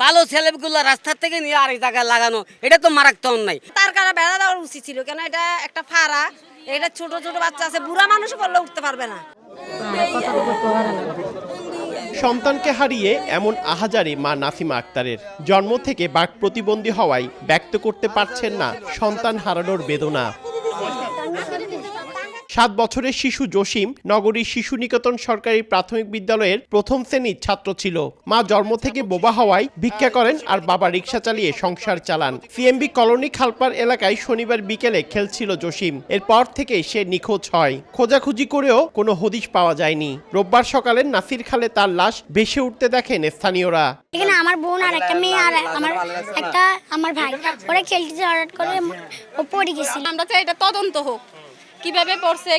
ভালো ছেলেগুলো রাস্তা থেকে নিয়ে আরেক জায়গায় লাগানো, এটা তো মারাত্মক অন্যায়। তার কারণে বেড়া দেওয়ার উচিত ছিল, কেন এটা একটা ফাড়া, এটা ছোট ছোট বাচ্চা আছে, বুড়া মানুষ করলে উঠতে পারবে না। সন্তানকে হারিয়ে এমন আহাজারি মা নাসিমা আক্তারের। জন্ম থেকে বাক প্রতিবন্ধী হওয়ায় ব্যক্ত করতে পারছেন না সন্তান হারানোর বেদনা। 7 বছরের শিশু জসিম নগরীর শিশু নিকেতন সরকারি প্রাথমিক বিদ্যালয়ের প্রথম শ্রেণীর ছাত্র ছিল। মা জন্ম থেকে বোবা হওয়ায় ভিক্ষা করেন আর বাবা রিকশা চালিয়ে সংসার চালান। সিএমবি কলোনি খালপার এলাকায় শনিবার বিকেলে খেলছিল জসিম। এরপর থেকে সে নিখোঁজ হয়। খোঁজাখুঁজি করেও কোনো হদিশ পাওয়া যায়নি। রোববার সকালে নাসির খালে তার লাশ ভেসে উঠতে দেখেন স্থানীয়রা। এখানে আমার বোন আর একটা মেয়ে আর আমার ভাই ওরা খেলতে হঠাৎ করে ও পড়ে গেছিল। আমরা চাই এটা তদন্ত হোক, কিভাবে পড়ছে,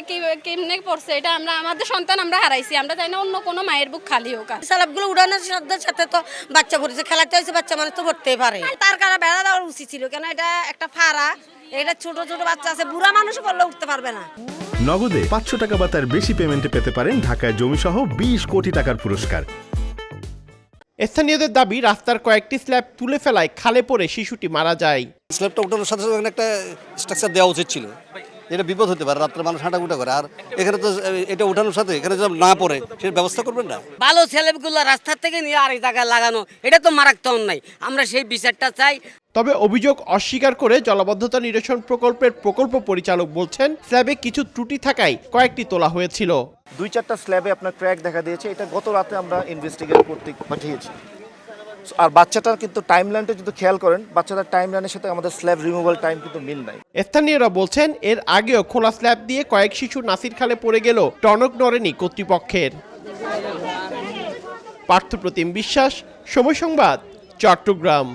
কেমনে পড়ছে, এটা আমরা আমাদের সন্তান আমরা হারাইছি। আমরা চাই না অন্য কোনো মায়ের বুক খালি হোক। সালাবগুলো উড়ানোর সাথে সাথে তো বাচ্চা পড়েছে, খেলাতে হয়েছে, বাচ্চা মানুষ তো পড়তেই পারে। তার কারণে বেড়া দেওয়ার উচিত ছিল, কেন এটা একটা ফাড়া, এটা ছোট ছোট বাচ্চা আছে, বুড়া মানুষ করলে উঠতে পারবে না। নগদে 500 টাকা বা তার বেশি পেমেন্টে পেতে পারেন ঢাকায় জমিসহ 20 কোটি টাকার পুরস্কার। স্থানীয়দের দাবি, রাস্তার কয়েকটি স্ল্যাব তুলে ফেলায় খালে পড়ে শিশুটি মারা যায়। স্ল্যাবটা উঠানোর সাথে সাথে একটা স্ট্রাকচার দেওয়া উচিত ছিল, এটা বিপদ হতে পারে, রাত্রে মানুষ হাঁটাগুটা করে। আর এখানে তো এটা উঠানোর সাথে এখানে যদি না পড়ে সে ব্যবস্থা করবেন না। ভালো ছেলেগুলো রাস্তা থেকে নিয়ে আরেক জায়গায় লাগানো, এটা তো মারাত্মক অন্যায়। আমরা সেই বিচারটা চাই। তবে অভিযোগ অস্বীকার করে জলাবদ্ধতা নিরসন প্রকল্পের প্রকল্প পরিচালক বলছেন, স্ল্যাবে কিছু ত্রুটি থাকায় কয়েকটি তোলা হয়েছিল। 2-4টা স্ল্যাবে আপনার ক্র্যাক দেখা দিয়েছে, এটা গত রাতে আমরা ইনভেস্টিগেট করতে পাঠিয়েছি। আর বাচ্চাটার কিন্তু টাইমলাইনটা যদি খেয়াল করেন, বাচ্চাটার টাইমলাইনের সাথে আমাদের স্ল্যাব রিমুভাল টাইম কিন্তু মিল নাই। স্থানীয়রা বলছেন, এর আগেও খোলা স্ল্যাব দিয়ে কয়েক শিশু নাসির খালে পড়ে গেল, টনক নড়েনি কর্তৃপক্ষের। পার্থপ্রতিম বিশ্বাস, সময় সংবাদ, চট্টগ্রাম।